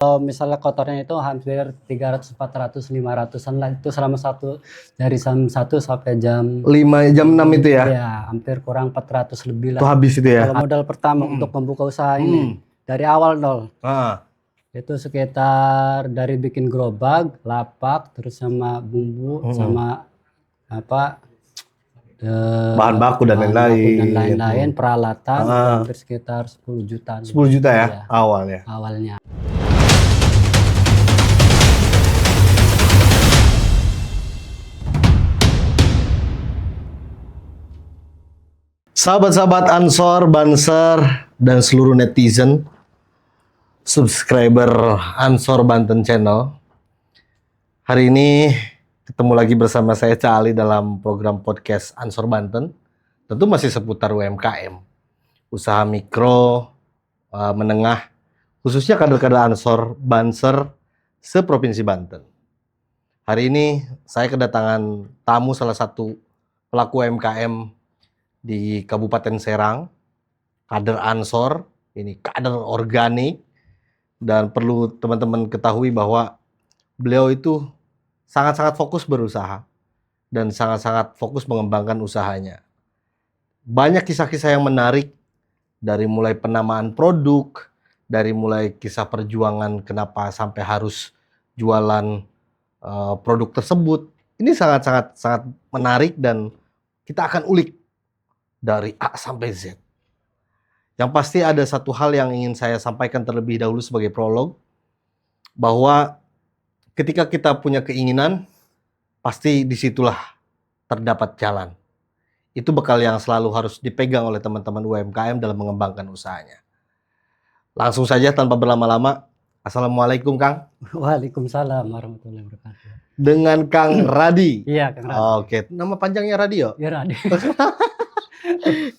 Kalau misalnya kotornya itu hampir 300, 400, 500-an lah itu selama dari jam 1 sampai jam 5 jam 6 itu ya? Iya, hampir kurang 400 lebih Itu lah. habis itu ya? Kalau modal pertama untuk membuka usaha ini dari awal nol. Itu sekitar dari bikin gerobak, lapak, terus sama bumbu, sama bahan baku dan lain-lain. peralatan itu hampir sekitar 10 juta. 10 juta ya, Iya, awalnya. Sahabat-sahabat Ansor, Banser, dan seluruh netizen, subscriber Ansor Banten Channel. Hari ini ketemu lagi bersama saya Cak Ali dalam program podcast Ansor Banten. Tentu masih seputar UMKM, usaha mikro, menengah, khususnya kader-kader Ansor Banser seprovinsi Banten. Hari ini saya kedatangan tamu salah satu pelaku UMKM di Kabupaten Serang, kader Ansor, ini kader organik, dan perlu teman-teman ketahui bahwa beliau itu sangat-sangat fokus berusaha dan sangat-sangat fokus mengembangkan usahanya. Banyak kisah-kisah yang menarik, dari mulai penamaan produk, dari mulai kisah perjuangan kenapa sampai harus jualan produk tersebut. Ini sangat menarik dan kita akan ulik dari A sampai Z. Yang pasti ada satu hal yang ingin saya sampaikan terlebih dahulu sebagai prolog, bahwa ketika kita punya keinginan, pasti disitulah terdapat jalan. Itu bekal yang selalu harus dipegang oleh teman-teman UMKM dalam mengembangkan usahanya. Langsung saja tanpa berlama-lama, Assalamualaikum Kang. Waalaikumsalam warahmatullahi wabarakatuh. Dengan Kang Radi. Iya, Kang Radi. Oke, nama panjangnya Radio? Iya, Radi.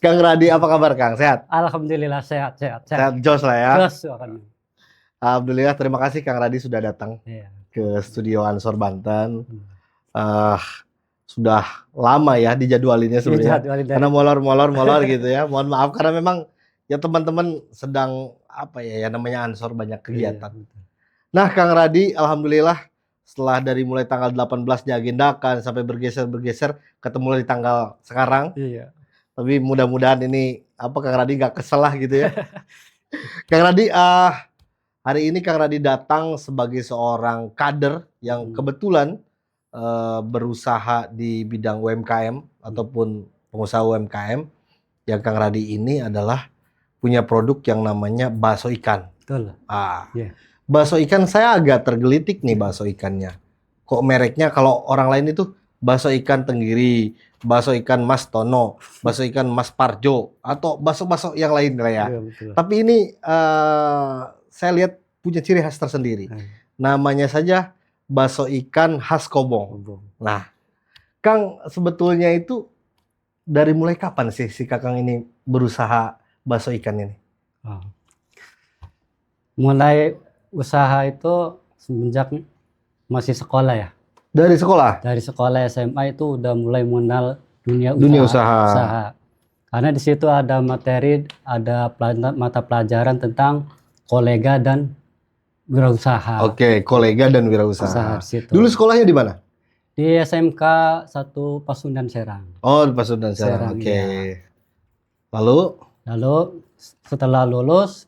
Kang Radi, apa kabar Kang? Sehat? Alhamdulillah sehat. Sehat jos lah ya. Jos, Alhamdulillah, terima kasih Kang Radi sudah datang ke studio Ansor Banten. Sudah lama ya dijadwalinnya sebenarnya. Karena molor gitu ya. Mohon maaf karena memang ya teman-teman sedang namanya Ansor banyak kegiatan. Nah, Kang Radi, alhamdulillah setelah dari mulai tanggal 18 diagendakan sampai bergeser ketemu di tanggal sekarang. Iya. Tapi mudah-mudahan ini Kang Radi nggak kesel lah gitu ya. Kang Radi, hari ini Kang Radi datang sebagai seorang kader yang kebetulan berusaha di bidang UMKM ataupun pengusaha UMKM. Yang Kang Radi ini adalah punya produk yang namanya bakso ikan. Betul. Bakso ikan saya agak tergelitik nih bakso ikannya. Kok mereknya kalau orang lain itu bakso ikan Tenggiri, bakso ikan Mas Tono, bakso ikan Mas Parjo, atau bakso-bakso yang lain lah ya. Tapi ini saya lihat punya ciri khas tersendiri. Namanya saja bakso ikan khas Kobong. Nah, Kang, sebetulnya itu dari mulai kapan sih si Kakang ini berusaha bakso ikan ini? Mulai usaha itu semenjak masih sekolah ya. Dari sekolah? Dari sekolah SMA itu udah mulai mengenal dunia usaha. Karena di situ ada materi, ada mata pelajaran tentang kolega dan wirausaha. Oke, kolega dan wirausaha. Dulu sekolahnya di mana? Di SMK 1 Pasundan Serang. Oh, di Pasundan Serang. Oke. Ya. Lalu setelah lulus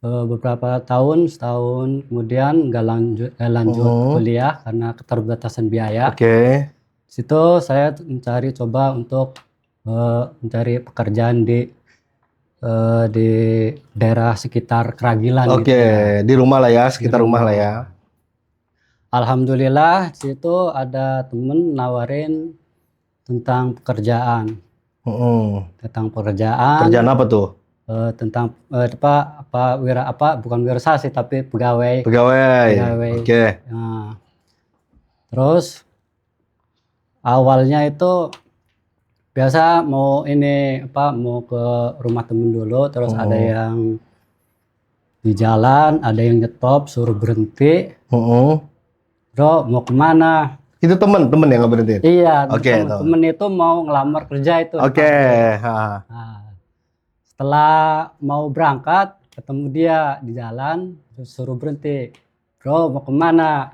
beberapa tahun, setahun kemudian nggak lanjut kuliah karena keterbatasan biaya. Oke. Situ saya coba untuk mencari pekerjaan di daerah sekitar Keragilan. Oke, gitu ya. Di rumah lah ya, sekitar rumah lah ya. Alhamdulillah situ ada temen nawarin tentang pekerjaan. Kerjaan apa tuh? Tentang bukan wirausaha sih tapi pegawai. Oke. Nah, terus awalnya itu biasa mau ke rumah temen dulu, terus ada yang di jalan, ada yang nyetop suruh berhenti. Bro, mau kemana? Itu temen yang nggak berhenti? Iya, temen itu mau ngelamar kerja itu. Nah, setelah mau berangkat, ketemu dia di jalan, terus suruh berhenti. Bro, mau kemana?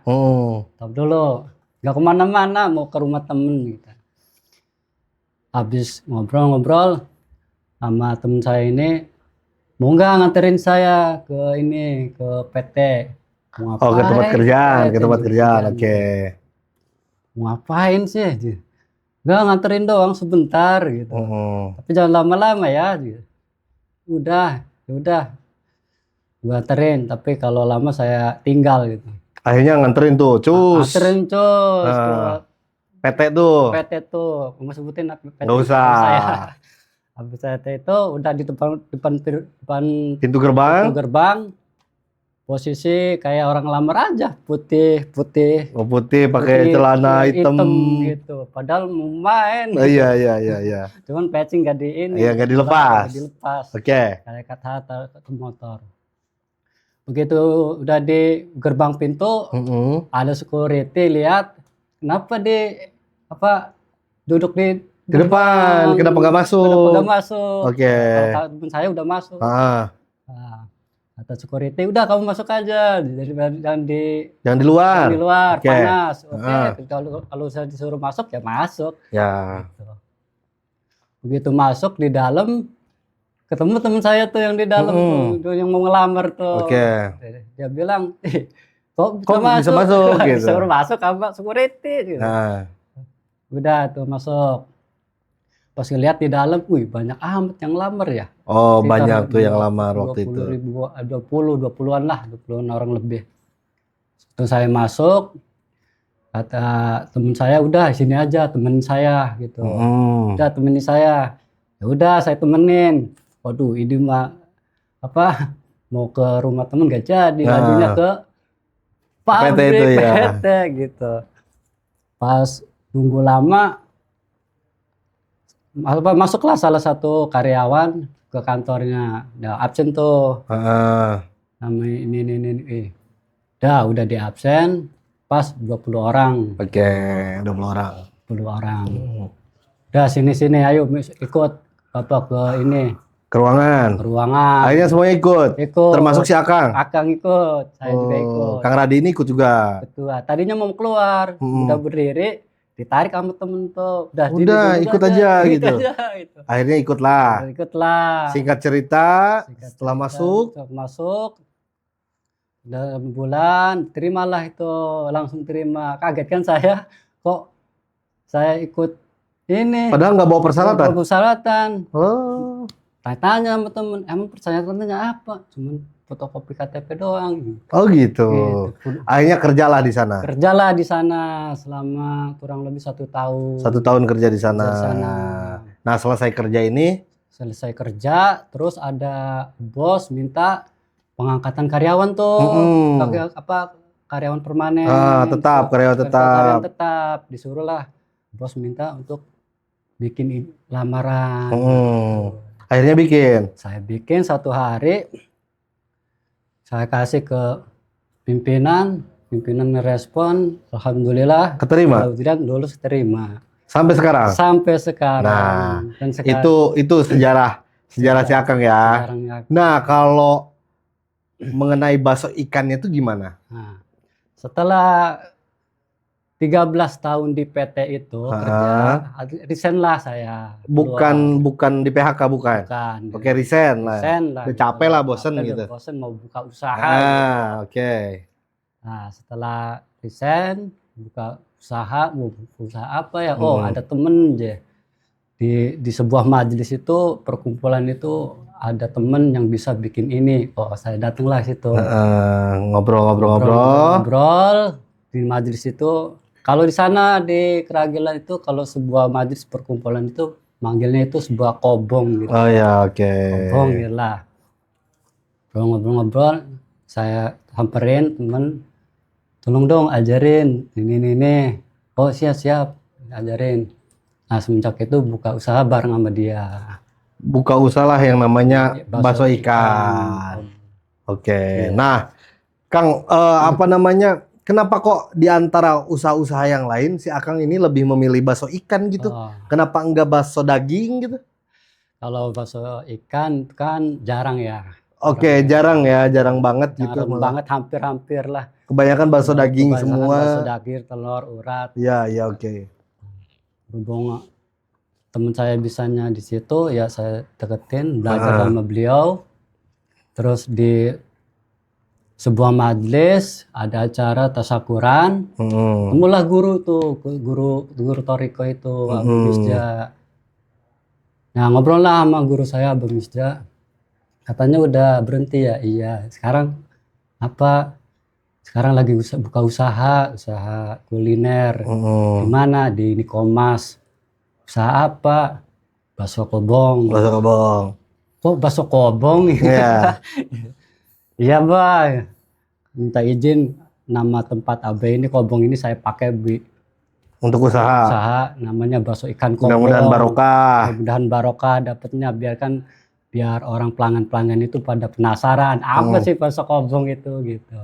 Stop dulu. Nggak kemana-mana, mau ke rumah temen gitu. Habis ngobrol-ngobrol sama temen saya ini, mau nggak nganterin saya ke ini, ke PT. Mau Oh, ke tempat ngapain? kerjaan, ke tempat PT. kerjaan. Oke. Mau ngapain sih? Nggak, nganterin doang sebentar gitu. Tapi jangan lama-lama ya. Gitu. Udah, gua anterin, tapi kalau lama saya tinggal gitu. Akhirnya nganterin tuh, cus. Anterin cus ke PT tuh. PT tuh, mau sebutin PT. Nggak usah. Habis PT itu udah di depan Pintu gerbang. Posisi kayak orang lamar aja, putih. Oh, putih, pakai celana hitam gitu. Padahal mau main. Oh, gitu. iya. Cuman patching gak di ini. Iya, nggak dilepas. Oke. Kayak kata motor. Begitu udah di gerbang pintu, ada security lihat, kenapa duduk di depan, kenapa nggak masuk? Oke. Temen saya udah masuk. Nah, kata security, udah kamu masuk aja, jangan di luar, panas. Oke. Kalau saya disuruh masuk ya masuk. Ya. Gitu. Begitu masuk di dalam, ketemu teman saya tuh yang di dalam tuh, yang mau ngelamar tuh. Oke. Dia bilang, kok bisa masuk gitu. Disuruh masuk sama security gitu. Nah. Udah tuh masuk. Pas ngeliat di dalam, wih banyak amat yang lamar ya. Oh, Sekitar banyak tuh yang lamar waktu itu. 20-an lah, 20-an orang lebih. Terus saya masuk, kata temen saya, udah sini aja temen saya gitu. Udah temenin saya. Ya udah saya temenin. Waduh, ini mah mau ke rumah temen gak jadi, ngajunya ke pabrik PT itu ya. PT gitu. Pas nunggu lama, masuklah salah satu karyawan ke kantornya. Udah absen tuh. Namanya ini. Udah di absen. Pas 20 orang. Oke, 20 orang. 20 orang. Udah sini ayo ikut Bapak ke ini. Ke ruangan. Akhirnya semuanya ikut. Termasuk si Akang. Akang ikut. Saya juga ikut. Kang Radi ini ikut juga. Betul. Tadinya mau keluar, udah berdiri, ditarik sama temen tuh. Udah ikut aja gitu. Akhirnya ikutlah. Singkat cerita, setelah masuk. Udah bulan, terimalah itu, langsung terima. Kaget kan saya, kok saya ikut ini. Padahal nggak bawa persyaratan. Nggak bawa persyaratan. Tanya sama temen, emang persyaratannya apa? Cuman fotokopi KTP doang. Oh gitu. Akhirnya kerjalah di sana. Selama kurang lebih 1 tahun. 1 tahun kerja di sana. Nah, selesai kerja, terus ada bos minta pengangkatan karyawan tuh. Karyawan permanen. Karyawan tetap. Disuruhlah bos minta untuk bikin lamaran. Akhirnya saya bikin 1 hari, saya kasih ke pimpinan ngerespon, alhamdulillah keterima. Lulus terima. Sampai sekarang. Nah, dan itu sejarah si Akang ya. Nah, kalau mengenai bakso ikannya itu gimana? Nah, setelah 13 tahun di PT itu kerja, resign lah saya. Bukan di PHK bukan. Oke, resign lah. Udah capek lah, bosen gitu. Bosen mau buka usaha. Oke. Nah, setelah resign, buka usaha, mau usaha apa ya? Oh, ada temen aja. Di sebuah majelis itu, perkumpulan itu ada temen yang bisa bikin ini. Oh, saya datanglah situ. Ngobrol di majelis itu. Kalau di sana di Keragilan itu, kalau sebuah majelis perkumpulan itu manggilnya itu sebuah kobong gitu. Oh ya, oke. Kobong gitu lah. Ngobrol-ngobrol, saya samperin temen, tolong dong ajarin ini. Oh siap, ajarin. Nah, semenjak itu buka usaha bareng sama dia. Buka usaha lah yang namanya bakso ikan. Oke. Nah, Kang, kenapa kok di antara usaha-usaha yang lain si Akang ini lebih memilih bakso ikan gitu? Kenapa enggak bakso daging gitu? Kalau bakso ikan kan jarang ya. Oke, jarang ya, jarang banget gitu. Jarang Malah. banget, hampir-hampir lah. Kebanyakan bakso daging Kebanyakan semua. bakso daging, telur, urat. Ya, ya oke. Berhubung teman saya bisanya di situ, ya saya deketin, belajar sama beliau. Terus di sebuah majelis ada acara tasyakuran, temulah guru tuh, guru Toriko itu, Abu Misja. Nah, ngobrol lah sama guru saya, Abu Misja. Katanya udah berhenti ya? Iya. Sekarang apa? Sekarang lagi buka usaha kuliner. Di mana? Di Nikomas. Usaha apa? Bakso kobong. Bakso kobong. Kok bakso kobong? Iya. Iya, Bang. Minta izin nama tempat AB ini, kobong ini saya pakai untuk usaha. Namanya bakso ikan kobong. Mudah-mudahan barokah. Mudah-mudahan barokah dapatnya, biar orang pelanggan-pelanggan itu pada penasaran apa sih bakso kobong itu gitu.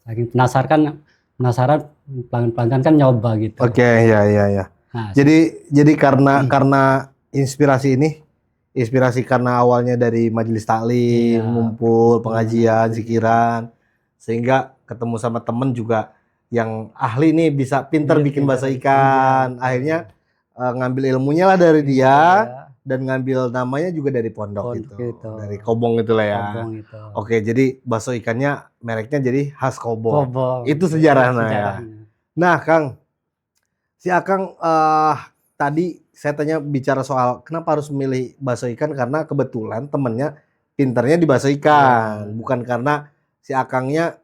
Saking penasaran pelanggan-pelanggan kan nyoba gitu. Oke, ya. Nah, jadi karena inspirasi karena awalnya dari majelis taklim, ngumpul, pengajian, zikiran, sehingga ketemu sama temen juga yang ahli nih, bisa pinter bikin bakso ikan. Akhirnya ngambil ilmunya lah dari dia. Dan ngambil namanya juga dari pondok gitu. Dari kobong itulah ya. Oke, jadi bakso ikannya mereknya jadi khas kobong. Itu sejarahnya ya. Nah, Kang, si Akang tadi saya tanya bicara soal kenapa harus memilih bakso ikan, karena kebetulan temennya pinternya di bakso ikan, bukan karena si Akangnya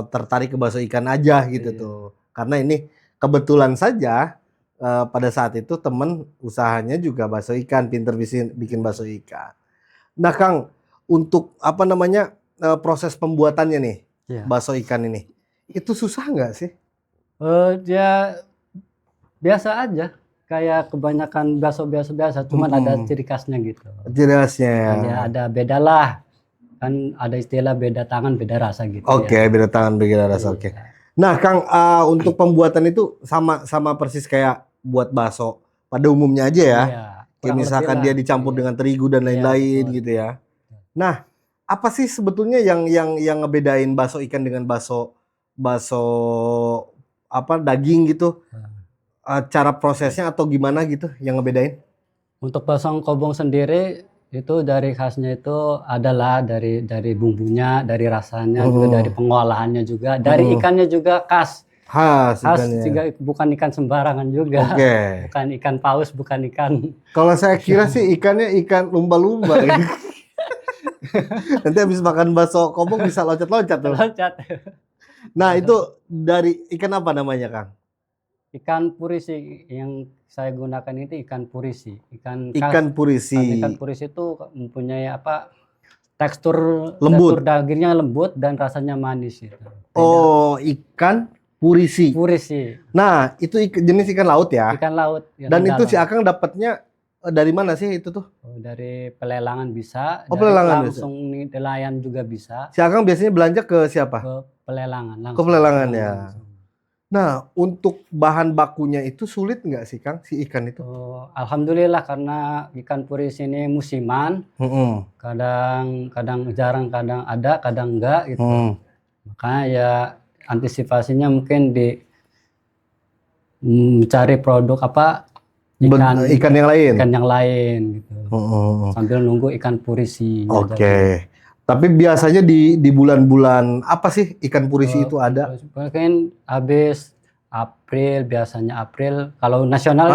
tertarik ke bakso ikan aja gitu tuh. Karena ini kebetulan saja pada saat itu temen usahanya juga bakso ikan, pinter bikin bakso ikan. Nah, Kang, untuk proses pembuatannya nih bakso ikan ini, itu susah nggak sih? Ya biasa aja, kayak kebanyakan bakso biasa, cuman ada ciri khasnya gitu. Ciri khasnya ya. Ya ada beda lah, kan ada istilah beda tangan beda rasa gitu. Oke, beda tangan beda rasa. Oke. Nah, Kang, untuk pembuatan itu sama persis kayak buat bakso pada umumnya aja ya. Kayak misalkan dia dicampur dengan terigu dan lain-lain gitu ya. Nah, apa sih sebetulnya yang ngebedain bakso ikan dengan bakso daging gitu? Cara prosesnya atau gimana gitu yang ngebedain? Untuk bakso kobong sendiri itu dari khasnya itu adalah dari bumbunya, dari rasanya, juga dari pengolahannya juga, dari ikannya juga khas juga, bukan ikan sembarangan juga. Bukan ikan paus, bukan ikan. Kalau saya kira sih ikannya ikan lumba-lumba. Nanti habis makan bakso kobong bisa loncat-loncat tuh. Nah, itu dari ikan apa namanya, Kang? Ikan purisi yang saya gunakan itu ikan purisi. Ikan purisi. Ikan purisi itu mempunyai tekstur lembut. Tekstur dagingnya lembut dan rasanya manis itu. Oh, ikan purisi. Nah, itu jenis ikan laut ya? Ikan laut. Dan itu si Akang dapatnya dari mana sih itu tuh? Dari pelelangan bisa. Pelelangan langsung nelayan juga bisa. Si Akang biasanya belanja ke siapa? Ke pelelangan langsung. Ke pelelangan ya. Nah, untuk bahan bakunya itu sulit nggak sih, Kang, si ikan itu? Alhamdulillah, karena ikan purisi ini musiman. Kadang jarang, kadang ada, kadang enggak gitu. Makanya ya antisipasinya mungkin mencari produk ikan yang lain gitu. Sambil nunggu ikan purisi. Oke. Tapi biasanya di bulan-bulan apa sih ikan purisi itu ada? Mungkin habis April, biasanya April. Kalau nasional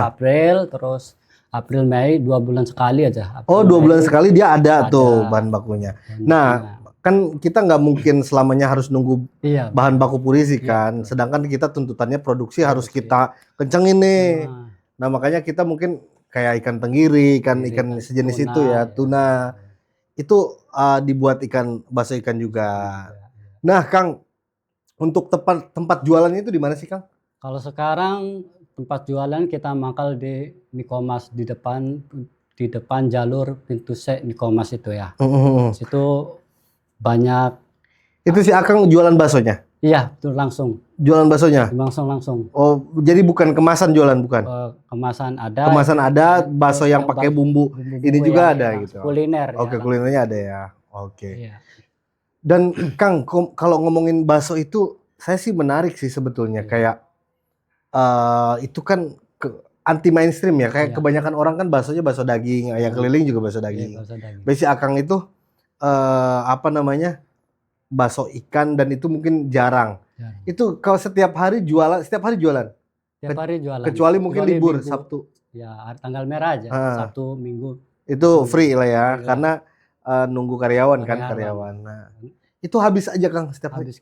April, terus April Mei 2 bulan sekali aja. 2 bulan sekali dia ada tuh bahan bakunya. Nah, kan kita nggak mungkin selamanya harus nunggu bahan baku purisi kan. Sedangkan kita tuntutannya produksi harus kita kencengin nih. Nah, makanya kita mungkin kayak ikan tenggiri, ikan sejenis itu ya, tuna. Itu dibuat bakso ikan juga. Nah, Kang, untuk tempat jualannya itu di mana sih, Kang? Kalau sekarang tempat jualan kita mangkal di Nikomas, di depan jalur pintu C Nikomas itu ya. Situ banyak. Itu si Akang jualan baksonya? Iya, itu langsung. Jualan baksonya? Langsung. Oh, jadi bukan kemasan jualan, bukan? Kemasan ada. Kemasan ada, bakso yang pakai bumbu ini juga ada gitu. Kuliner. Oke, kulinernya ada ya. Oke. Iya. Dan Kang, kalau ngomongin bakso itu, saya sih menarik sih sebetulnya. Iya. Kayak itu kan anti mainstream ya. Kayak Iya. kebanyakan orang kan baksonya bakso daging, ayam keliling juga bakso Iya, daging. bakso daging. Besi Akang itu apa namanya, bakso ikan, dan itu mungkin jarang. Itu kalau setiap hari jualan. Setiap hari jualan. Kecuali mungkin libur Minggu. Sabtu. Ya, tanggal merah aja. Sabtu, Minggu. Itu free lah ya, Free lah. karena nunggu karyawan. Nah, itu habis aja Kang setiap hari. Habis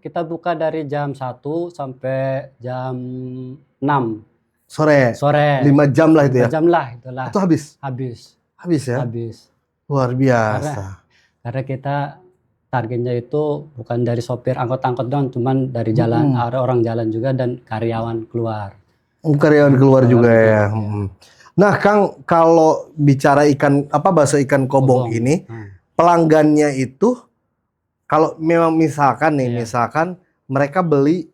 kita buka dari jam 1 sampai jam 6 Sore. 5 jam lah itu ya. 5 jam lah itulah. Itu habis ya. Habis. Luar biasa. Karena kita targetnya itu bukan dari sopir angkot-angkot doang, cuman dari jalan, ada orang jalan juga dan karyawan keluar. Karyawan keluar juga ya. Nah, Kang, kalau bicara bakso ikan kobong ini, pelanggannya itu kalau memang misalkan mereka beli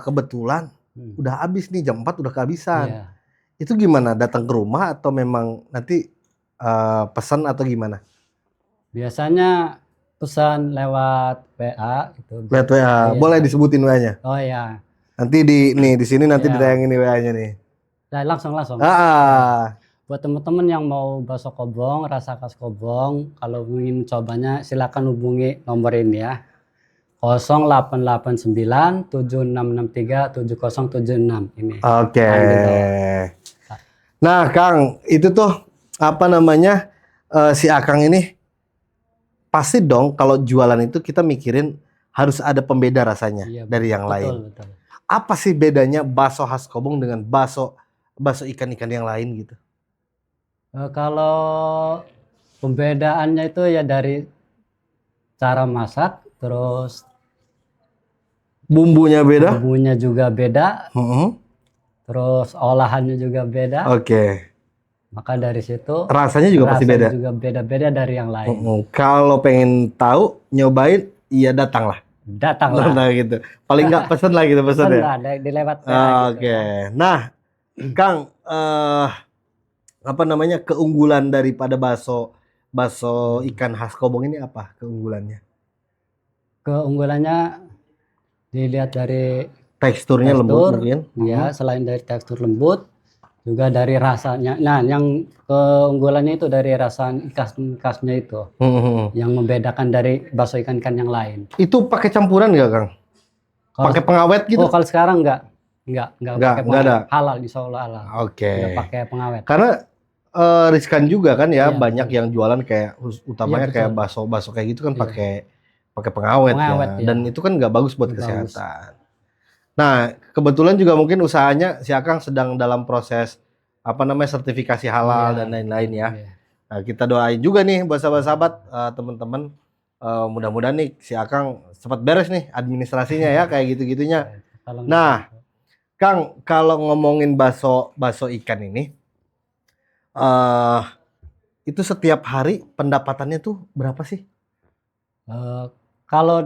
kebetulan udah habis nih, jam 4 udah kehabisan. Itu gimana? Datang ke rumah atau memang nanti pesan atau gimana? Biasanya pesan lewat WA gitu. Lewat WA. Iya. Boleh disebutin WA-nya? Oh ya. Nanti di sini nanti ditayangin WA-nya nih. Nah, langsung. Buat teman-teman yang mau bakso kobong, rasa khas kobong, kalau ingin cobanya silakan hubungi nomor ini ya. 0889 7663 7076 ini. Oke. Nah, Kang, itu tuh apa namanya, si Akang ini pasti dong kalau jualan itu kita mikirin harus ada pembeda rasanya dari yang lain. Betul. Apa sih bedanya bakso khas Kobong dengan bakso ikan-ikan yang lain gitu? Kalau pembedaannya itu ya dari cara masak, terus bumbunya beda. Bumbunya juga beda. Terus olahannya juga beda. Oke. Maka dari situ rasanya juga pasti beda. Juga beda-beda dari yang lain. Kalau pengen tahu, nyobain, iya datanglah gitu. Paling nggak pesen lah gitu pesennya. Dilewat. Oke. Nah, Kang, apa namanya, keunggulan daripada bakso ikan khas Kobong ini apa keunggulannya? Keunggulannya dilihat dari teksturnya lembut mungkin. Ya, selain dari tekstur lembut, juga dari rasanya. Nah, yang keunggulannya itu dari rasa khasnya itu, yang membedakan dari bakso ikan-ikan yang lain. Itu pakai campuran nggak, Kang? Pakai pengawet gitu? Oh, kalau sekarang nggak pakai pengawet. Ada. Halal, insya Allah halal. Oke. Nggak pakai pengawet. Karena riskan juga kan ya, banyak yang jualan kayak utamanya kayak bakso kayak gitu kan pakai pengawet ya. Dan itu kan nggak bagus buat kesehatan. Nah, kebetulan juga mungkin usahanya si Akang sedang dalam proses apa namanya, sertifikasi halal dan lain-lain ya. Nah, kita doain juga nih buat sahabat-sahabat, teman-teman, mudah-mudahan nih si Akang cepat beres nih administrasinya ya, kayak gitu-gitunya. Nah, Kang, kalau ngomongin bakso ikan ini, itu setiap hari pendapatannya tuh berapa sih? Kalau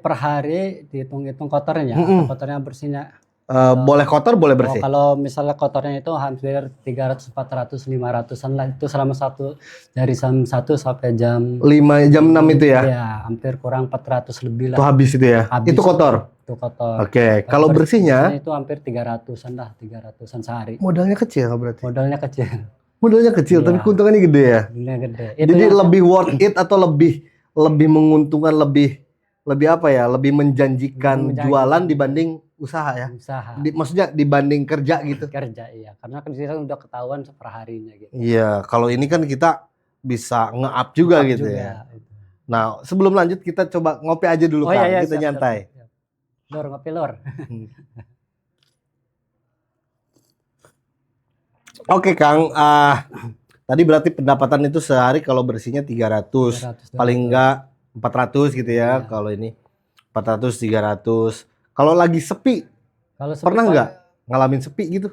per hari dihitung-hitung kotornya, kotornya bersihnya. Boleh kotor, boleh bersih. Kalau misalnya kotornya itu hampir 300, 400, 500-an lah, itu selama dari jam 1 sampai jam 6 itu ya? Iya, hampir kurang 400 lebih lah. Itu habis itu ya? Itu kotor? Itu kotor. Oke, kalau bersihnya? Itu hampir 300-an lah, 300-an sehari. Modalnya kecil berarti? Modalnya kecil. Modalnya kecil, tapi keuntungannya gede ya? Gede. Jadi lebih worth it atau lebih menguntungkan, lebih apa ya, lebih menjanjikan jualan dibanding usaha ya? Maksudnya dibanding kerja gitu? Kerja, iya. Karena kan kita udah ketahuan per harinya gitu. Iya, kalau ini kan kita bisa nge-up juga gitu ya. Nah, sebelum lanjut kita coba ngopi aja dulu, Kang. Kita nyantai. Lor, ngopi lor. Oke, Kang. Tadi berarti pendapatan itu sehari kalau bersihnya 300, paling enggak 400 gitu ya. Kalau ini 400, 300. Kalau lagi sepi, pernah nggak ngalamin sepi gitu?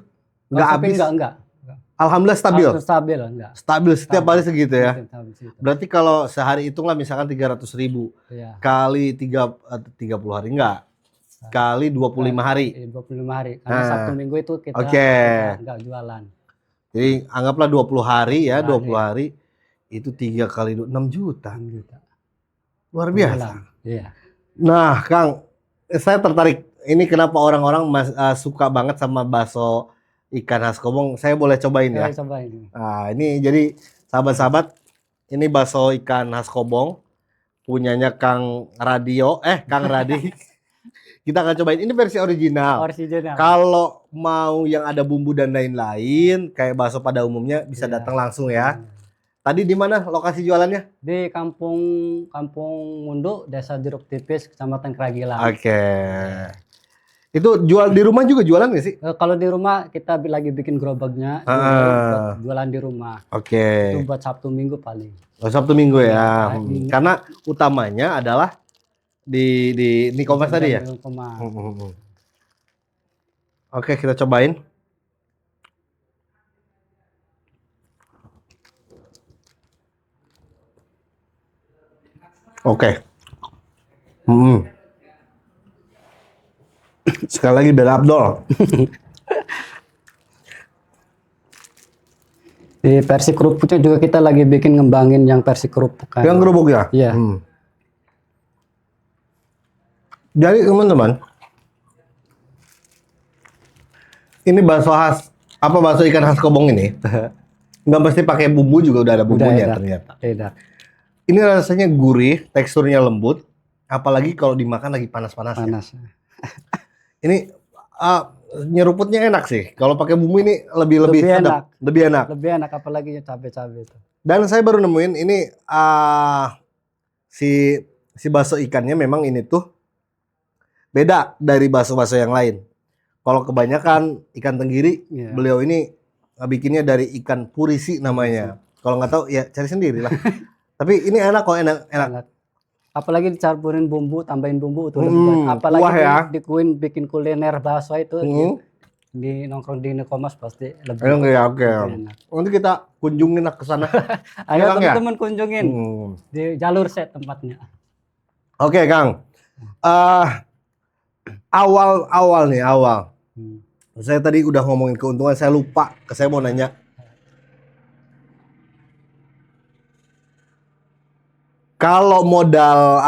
Nggak habis? Enggak. Alhamdulillah stabil? Enggak. Stabil setiap hari segitu ya? Berarti kalau sehari hitunglah misalkan 300.000 kali 30 hari, enggak? Kali 25 hari? 25 hari, karena Sabtu Minggu itu kita enggak jualan. Jadi anggaplah 20 hari ya, 20 hari itu 3 kali 6 juta. 6 juta. Luar biasa. Iya. Nah, Kang, saya tertarik. Ini kenapa orang-orang suka banget sama bakso ikan khas Kobong? Saya boleh cobain ya? Coba ini. Nah, ini jadi sahabat-sahabat, ini bakso ikan khas Kobong punyanya Kang Radi. Kita akan cobain. Ini versi original. Kalau mau yang ada bumbu dan lain-lain, kayak bakso pada umumnya, bisa datang langsung ya. Tadi di mana lokasi jualannya? Di Kampung Mundu, Desa Jeruk Tipis, Kecamatan Kragilang. Oke. Itu jual di rumah juga jualan nggak sih? Kalau di rumah kita lagi bikin gerobaknya, buat jualan di rumah. Oke. Itu buat Sabtu Minggu paling. Oh, Sabtu Minggu ya. Karena utamanya adalah di e-commerce tadi ya. Oke, kita cobain. Oke. Sekali lagi Bel Abdol. Di versi kerupuknya juga kita lagi bikin ngembangin yang versi kerupuk. Yang kerupuk ya? Iya. Jadi teman-teman, ini bakso ikan khas Kobong ini, nggak mesti pakai bumbu juga udah ada bumbunya ternyata. Ini rasanya gurih, teksturnya lembut, apalagi kalau dimakan lagi panas-panasnya. Ini nyeruputnya enak sih. Kalau pakai bumbu ini lebih sedap, lebih enak. Lebih enak apalagi cabai-cabai itu. Dan saya baru nemuin ini si bakso ikannya memang ini tuh beda dari bakso-bakso yang lain. Kalau kebanyakan ikan tenggiri, beliau ini bikinnya dari ikan purisi namanya. Kalau nggak tahu ya cari sendiri lah. Tapi ini enak kok, enak. Apalagi dicampurin bumbu, tambahin bumbu itu lebih baik. Apalagi bikin kuliner bakso itu di nongkrong di e-commerce pasti lebih enak. Nanti kita kunjungin ke sana. Ayo teman-teman kunjungin di Jalur Set tempatnya. Oke, Kang. Awal. Saya tadi udah ngomongin keuntungan, saya lupa. Saya mau nanya. Kalau modal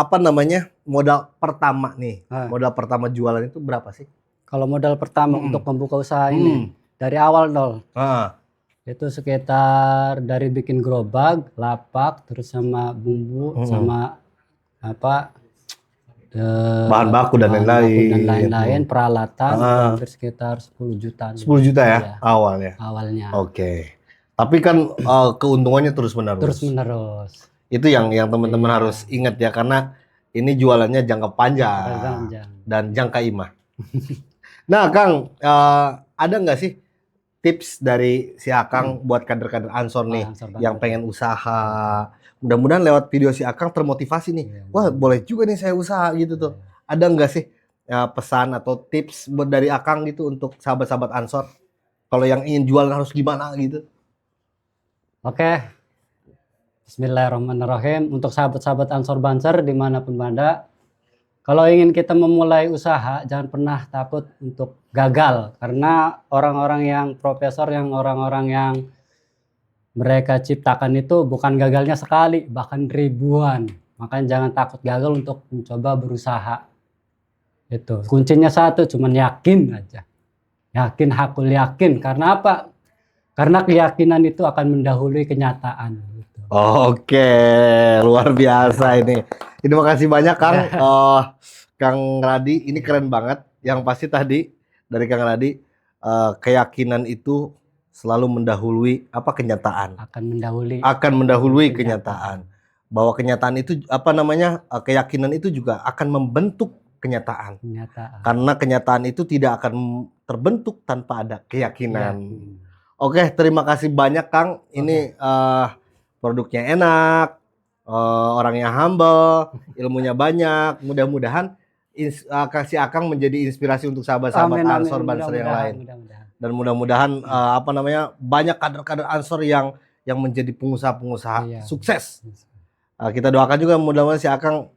modal pertama nih, modal pertama jualan itu berapa sih? Kalau modal pertama untuk membuka usaha ini dari awal nol, itu sekitar dari bikin gerobak, lapak, terus sama bumbu, sama bahan baku dan lain-lain, peralatan, hampir sekitar 10 juta. 10 juta ya awalnya. Oke. Tapi kan keuntungannya terus menerus. Itu yang teman-teman harus ingat ya, karena ini jualannya jangka panjang dan jangka imah. Nah, Kang, ada nggak sih tips dari si Akang buat kader-kader Ansor nih yang pengen usaha? Mudah-mudahan lewat video si Akang termotivasi nih. Wah, boleh juga nih saya usaha gitu tuh. Ada nggak sih pesan atau tips buat dari Akang gitu untuk sahabat-sahabat Ansor? Kalau yang ingin jualan harus gimana gitu? Oke. Bismillahirrahmanirrahim. Untuk sahabat-sahabat Ansor Banser dimanapun Anda, kalau ingin kita memulai usaha, jangan pernah takut untuk gagal. Karena orang-orang yang profesor, orang-orang yang mereka ciptakan itu bukan gagalnya sekali, bahkan ribuan. Makanya jangan takut gagal untuk mencoba berusaha. Itu kuncinya satu, cuman yakin aja. Yakin, hakul yakin. Karena apa? Karena keyakinan itu akan mendahului kenyataan. Oke, luar biasa ini. Terima kasih banyak Kang. Kang Radi, ini keren banget. Yang pasti tadi dari Kang Radi, keyakinan itu selalu mendahului kenyataan. Akan mendahului kenyataan. Bahwa kenyataan itu keyakinan itu juga akan membentuk kenyataan. Karena kenyataan itu tidak akan terbentuk tanpa ada keyakinan. Oke, terima kasih banyak Kang. Ini produknya enak, orangnya humble, ilmunya banyak. Mudah-mudahan kasih Akang menjadi inspirasi untuk sahabat-sahabat Ansor Banser yang lain. Dan mudah-mudahan banyak kader-kader Ansor yang menjadi pengusaha-pengusaha sukses. Kita doakan juga mudah-mudahan si Akang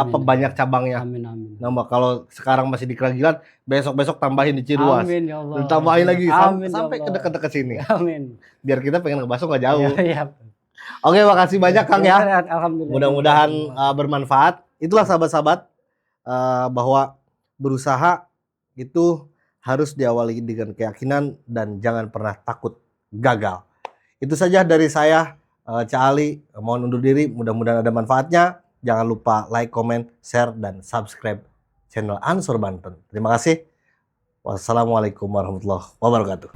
banyak cabangnya. Amin. Nambah kalau sekarang masih di Kragilan, besok-besok tambahin di Ciruas. Amin ya Allah. Tambahin lagi Amin, sampai ya ke dekat-dekat sini. Amin. Biar kita pengen ke bakso nggak jauh. Iya. Oke, makasih banyak Kang ya. Alhamdulillah. Mudah-mudahan bermanfaat. Itulah sahabat-sahabat bahwa berusaha itu harus diawali dengan keyakinan dan jangan pernah takut gagal. Itu saja dari saya, Cak Ali. Mohon undur diri. Mudah-mudahan ada manfaatnya. Jangan lupa like, comment, share, dan subscribe channel Ansor Banten. Terima kasih. Wassalamualaikum warahmatullahi wabarakatuh.